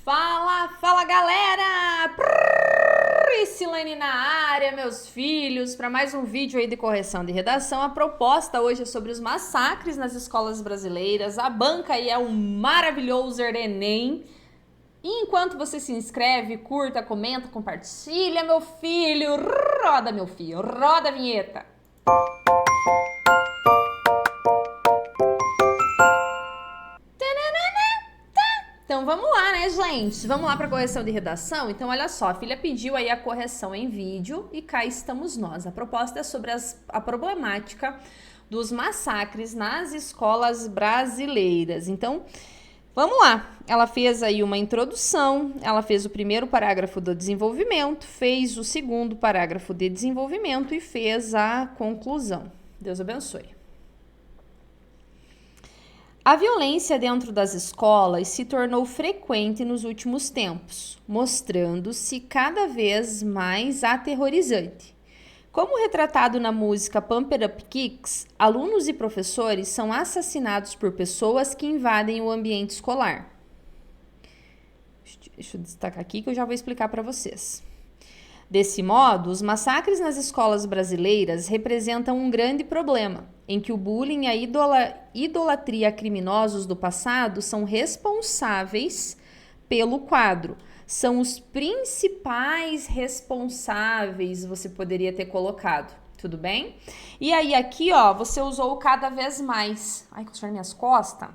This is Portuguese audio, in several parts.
Fala, fala galera! Priscilane na área, meus filhos, para mais um vídeo aí de correção de redação. A proposta hoje é sobre os massacres nas escolas brasileiras. A banca aí é um maravilhoso Enem. E enquanto você se inscreve, curta, comenta, compartilha, meu filho, roda meu filho, roda a vinheta. Então vamos lá, né, gente? Vamos lá para a correção de redação? Então, olha só, a filha pediu aí a correção em vídeo e cá estamos nós. A proposta é sobre a problemática dos massacres nas escolas brasileiras. Então, vamos lá. Ela fez aí uma introdução, ela fez o primeiro parágrafo do desenvolvimento, fez o segundo parágrafo de desenvolvimento e fez a conclusão. Deus abençoe. A violência dentro das escolas se tornou frequente nos últimos tempos, mostrando-se cada vez mais aterrorizante. Como retratado na música Pump It Up Kicks, alunos e professores são assassinados por pessoas que invadem o ambiente escolar. Deixa eu destacar aqui que eu já vou explicar para vocês. Desse modo, os massacres nas escolas brasileiras representam um grande problema, em que o bullying e a idolatria a criminosos do passado são responsáveis pelo quadro. São os principais responsáveis, você poderia ter colocado, tudo bem? E aí aqui, ó, você usou o cada vez mais. Ai, coçar minhas costas.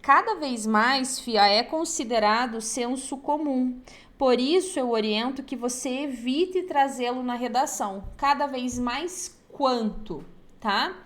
Cada vez mais, fia, é considerado senso comum. Por isso, eu oriento que você evite trazê-lo na redação. Cada vez mais quanto, tá?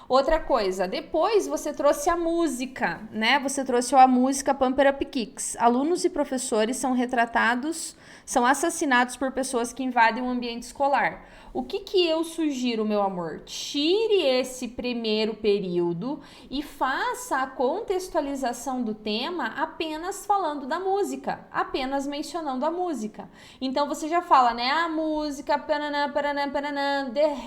Outra coisa, depois você trouxe a música, né? Você trouxe a música Pump It Up Kicks. Alunos e professores são assassinados por pessoas que invadem o ambiente escolar. O que eu sugiro, meu amor? Tire esse primeiro período e faça a contextualização do tema apenas falando da música, apenas mencionando a música. Então você já fala, né? A música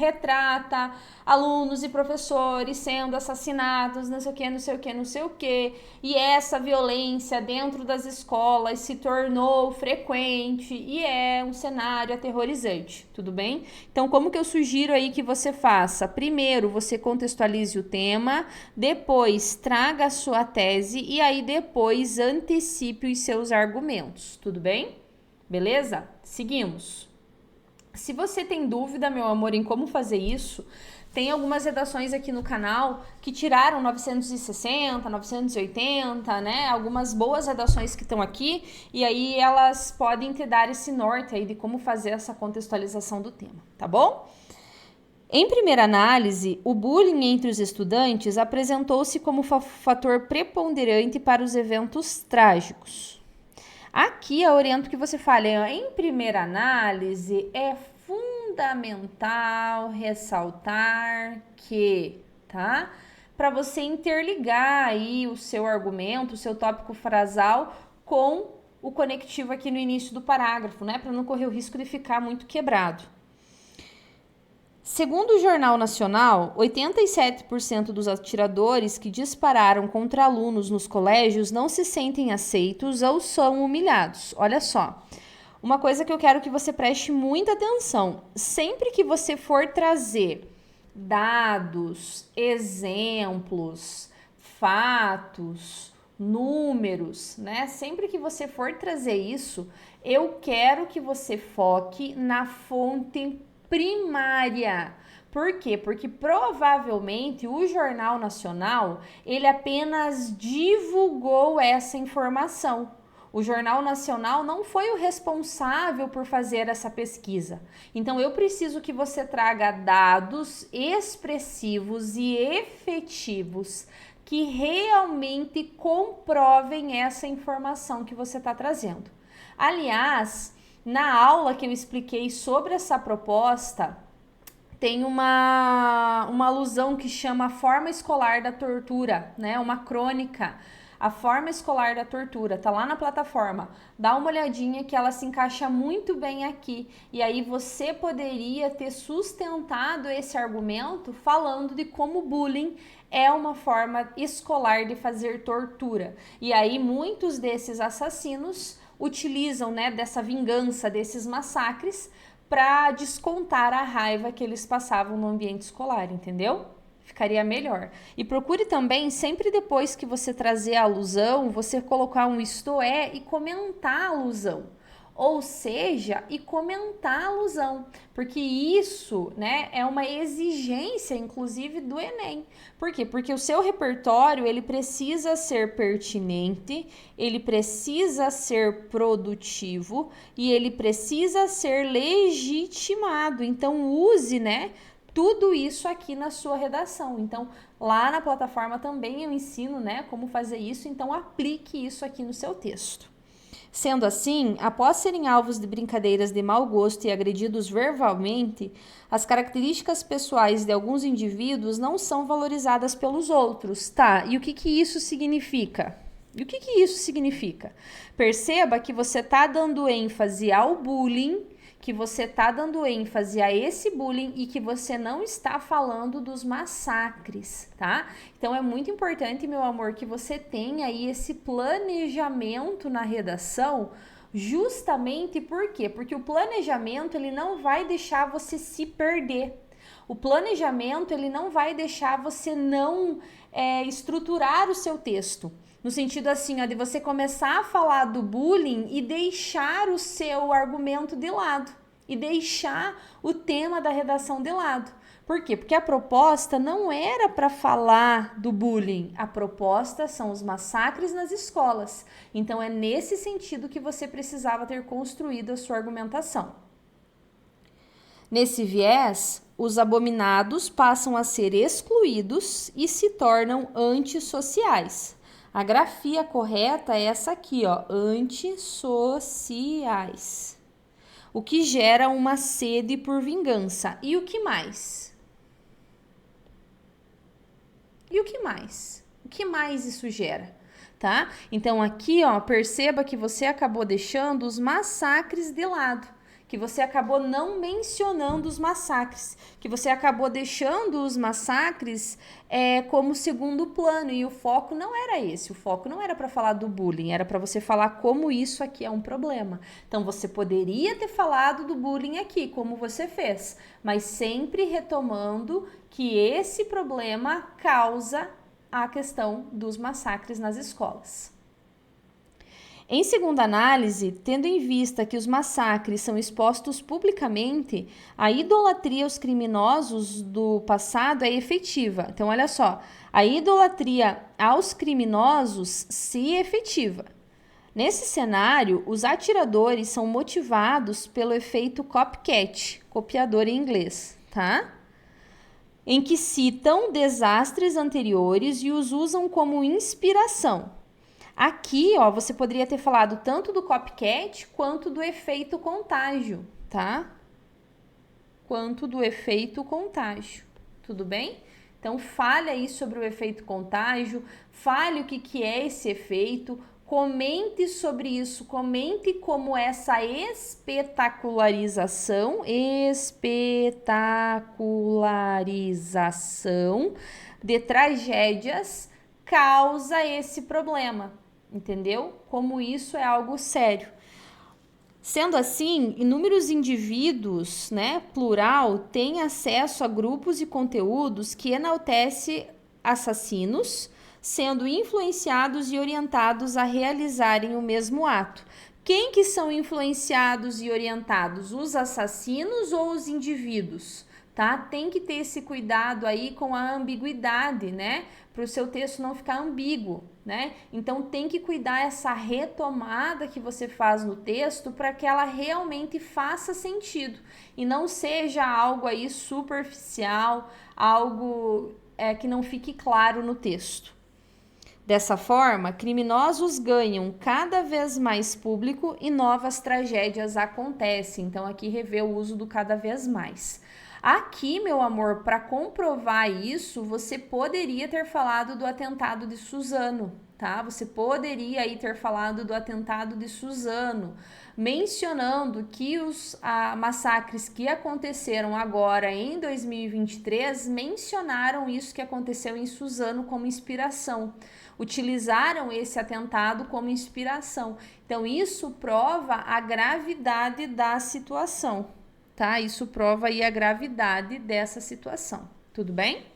retrata alunos e professores sendo assassinados, não sei o que, não sei o que, não sei o que. E essa violência dentro das escolas se tornou frequente e é um cenário aterrorizante, tudo bem? Então, como que eu sugiro aí que você faça? Primeiro, você contextualize o tema, depois traga a sua tese e aí depois antecipe os seus argumentos, tudo bem? Beleza? Seguimos. Se você tem dúvida, meu amor, em como fazer isso, tem algumas redações aqui no canal que tiraram 960, 980, né? Algumas boas redações que estão aqui e aí elas podem te dar esse norte aí de como fazer essa contextualização do tema, tá bom? Em primeira análise, o bullying entre os estudantes apresentou-se como fator preponderante para os eventos trágicos. Aqui eu oriento que você fale, em primeira análise, é fundamental ressaltar que, tá? Para você interligar aí o seu argumento, o seu tópico frasal com o conectivo aqui no início do parágrafo, né? Para não correr o risco de ficar muito quebrado. Segundo o Jornal Nacional, 87% dos atiradores que dispararam contra alunos nos colégios não se sentem aceitos ou são humilhados. Olha só, uma coisa que eu quero que você preste muita atenção. Sempre que você for trazer dados, exemplos, fatos, números, né? Sempre que você for trazer isso, eu quero que você foque na fonte primária. Por quê? Porque provavelmente o Jornal Nacional, ele apenas divulgou essa informação. O Jornal Nacional não foi o responsável por fazer essa pesquisa. Então, eu preciso que você traga dados expressivos e efetivos que realmente comprovem essa informação que você está trazendo. Aliás, na aula que eu expliquei sobre essa proposta, tem uma alusão que chama Forma Escolar da Tortura, né? Uma crônica, a Forma Escolar da Tortura, tá lá na plataforma. Dá uma olhadinha que ela se encaixa muito bem aqui. E aí você poderia ter sustentado esse argumento falando de como o bullying é uma forma escolar de fazer tortura. E aí muitos desses assassinos utilizam, né, dessa vingança, desses massacres, para descontar a raiva que eles passavam no ambiente escolar, entendeu? Ficaria melhor. E procure também, sempre depois que você trazer a alusão, você colocar um isto é e comentar a alusão. Ou seja, e comentar a alusão, porque isso, né, é uma exigência, inclusive, do Enem. Por quê? Porque o seu repertório, ele precisa ser pertinente, ele precisa ser produtivo e ele precisa ser legitimado. Então, use, né, tudo isso aqui na sua redação. Então, lá na plataforma também eu ensino, né, como fazer isso, então aplique isso aqui no seu texto. Sendo assim, após serem alvos de brincadeiras de mau gosto e agredidos verbalmente, as características pessoais de alguns indivíduos não são valorizadas pelos outros, tá? E o que isso significa? Perceba que você está dando ênfase ao bullying, que você está dando ênfase a esse bullying e que você não está falando dos massacres, tá? Então, é muito importante, meu amor, que você tenha aí esse planejamento na redação, justamente por quê? Porque o planejamento, ele não vai deixar você se perder. O planejamento, ele não vai deixar você não estruturar o seu texto. No sentido assim, ó, de você começar a falar do bullying e deixar o seu argumento de lado. E deixar o tema da redação de lado. Por quê? Porque a proposta não era para falar do bullying. A proposta são os massacres nas escolas. Então, é nesse sentido que você precisava ter construído a sua argumentação. Nesse viés, os abominados passam a ser excluídos e se tornam antissociais. A grafia correta é essa aqui, ó, antissociais. O que gera uma sede por vingança. E o que mais? O que mais isso gera? Tá? Então, aqui, ó, perceba que você acabou deixando os massacres de lado. Que você acabou não mencionando os massacres, que você acabou deixando os massacres como segundo plano, e o foco não era esse, o foco não era para falar do bullying, era para você falar como isso aqui é um problema. Então, você poderia ter falado do bullying aqui, como você fez, mas sempre retomando que esse problema causa a questão dos massacres nas escolas. Em segunda análise, tendo em vista que os massacres são expostos publicamente, a idolatria aos criminosos do passado é efetiva. Então, olha só, a idolatria aos criminosos se efetiva. Nesse cenário, os atiradores são motivados pelo efeito copycat, copiador em inglês, tá? Em que citam desastres anteriores e os usam como inspiração. Aqui, ó, você poderia ter falado tanto do copycat quanto do efeito contágio, tá? Tudo bem? Então, fale aí sobre o efeito contágio, fale o que é esse efeito, comente sobre isso, comente como essa espetacularização de tragédias causa esse problema. Entendeu? Como isso é algo sério. Sendo assim, inúmeros indivíduos, né, plural, têm acesso a grupos e conteúdos que enaltecem assassinos, sendo influenciados e orientados a realizarem o mesmo ato. Quem que são influenciados e orientados? Os assassinos ou os indivíduos? Tá? Tem que ter esse cuidado aí com a ambiguidade, né? Para o seu texto não ficar ambíguo, né? Então, tem que cuidar essa retomada que você faz no texto para que ela realmente faça sentido e não seja algo aí superficial, algo que não fique claro no texto. Dessa forma, criminosos ganham cada vez mais público e novas tragédias acontecem. Então, aqui revê o uso do cada vez mais. Aqui, meu amor, para comprovar isso, você poderia ter falado do atentado de Suzano, tá? Você poderia aí ter falado do atentado de Suzano, mencionando que os massacres que aconteceram agora em 2023 mencionaram isso que aconteceu em Suzano como inspiração. Utilizaram esse atentado como inspiração. Então, isso prova a gravidade da situação, tá? Isso prova aí a gravidade dessa situação. Tudo bem?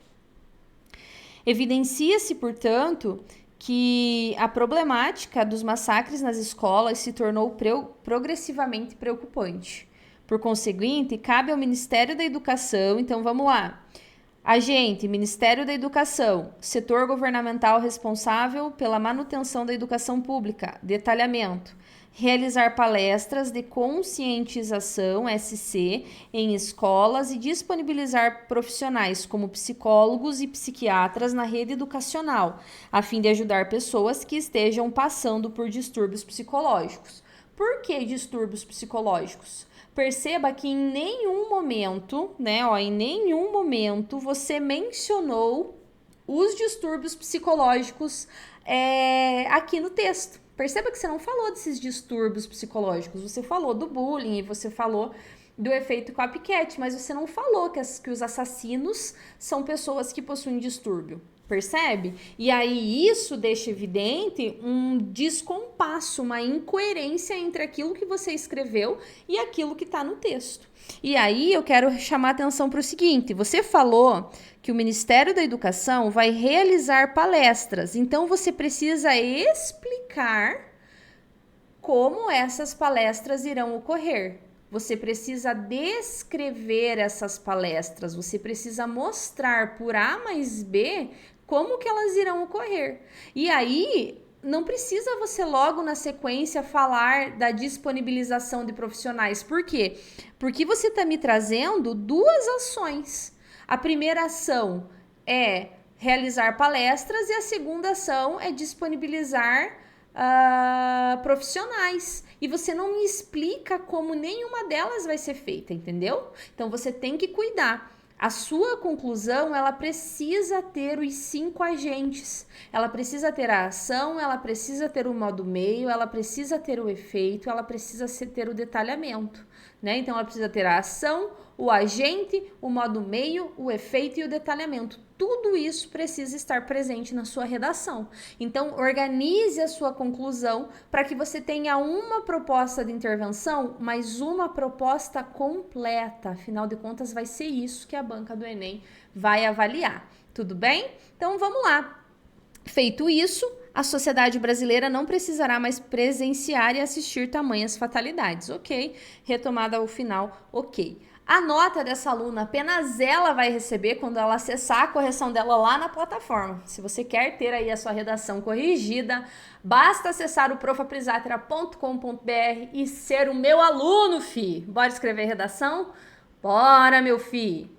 Evidencia-se, portanto, que a problemática dos massacres nas escolas se tornou progressivamente preocupante. Por conseguinte, cabe ao Ministério da Educação, então vamos lá. Agente, Ministério da Educação, setor governamental responsável pela manutenção da educação pública. Detalhamento. Realizar palestras de conscientização SC em escolas e disponibilizar profissionais como psicólogos e psiquiatras na rede educacional, a fim de ajudar pessoas que estejam passando por distúrbios psicológicos. Por que distúrbios psicológicos? Perceba que em nenhum momento, em nenhum momento você mencionou os distúrbios psicológicos aqui no texto. Perceba que você não falou desses distúrbios psicológicos, você falou do bullying, você falou do efeito copycat, mas você não falou que os assassinos são pessoas que possuem distúrbio. Percebe? E aí isso deixa evidente um descompasso, uma incoerência entre aquilo que você escreveu e aquilo que está no texto. E aí eu quero chamar a atenção para o seguinte: você falou que o Ministério da Educação vai realizar palestras, então você precisa explicar como essas palestras irão ocorrer. Você precisa descrever essas palestras, você precisa mostrar por A mais B como que elas irão ocorrer. E aí, não precisa você logo na sequência falar da disponibilização de profissionais. Por quê? Porque você está me trazendo duas ações. A primeira ação é realizar palestras e a segunda ação é disponibilizar profissionais. E você não me explica como nenhuma delas vai ser feita, entendeu? Então, você tem que cuidar. A sua conclusão, ela precisa ter os 5 agentes. Ela precisa ter a ação, ela precisa ter o modo meio, ela precisa ter o efeito, ela precisa ter o detalhamento, né? Então, ela precisa ter a ação, o agente, o modo meio, o efeito e o detalhamento. Tudo isso precisa estar presente na sua redação. Então, organize a sua conclusão para que você tenha uma proposta de intervenção, mas uma proposta completa. Afinal de contas, vai ser isso que a banca do Enem vai avaliar. Tudo bem? Então, vamos lá. Feito isso, a sociedade brasileira não precisará mais presenciar e assistir tamanhas fatalidades. Ok. Retomada ao final. Ok. A nota dessa aluna apenas ela vai receber quando ela acessar a correção dela lá na plataforma. Se você quer ter aí a sua redação corrigida, basta acessar o profaprisatera.com.br e ser o meu aluno, fi. Bora escrever redação? Bora, meu fi!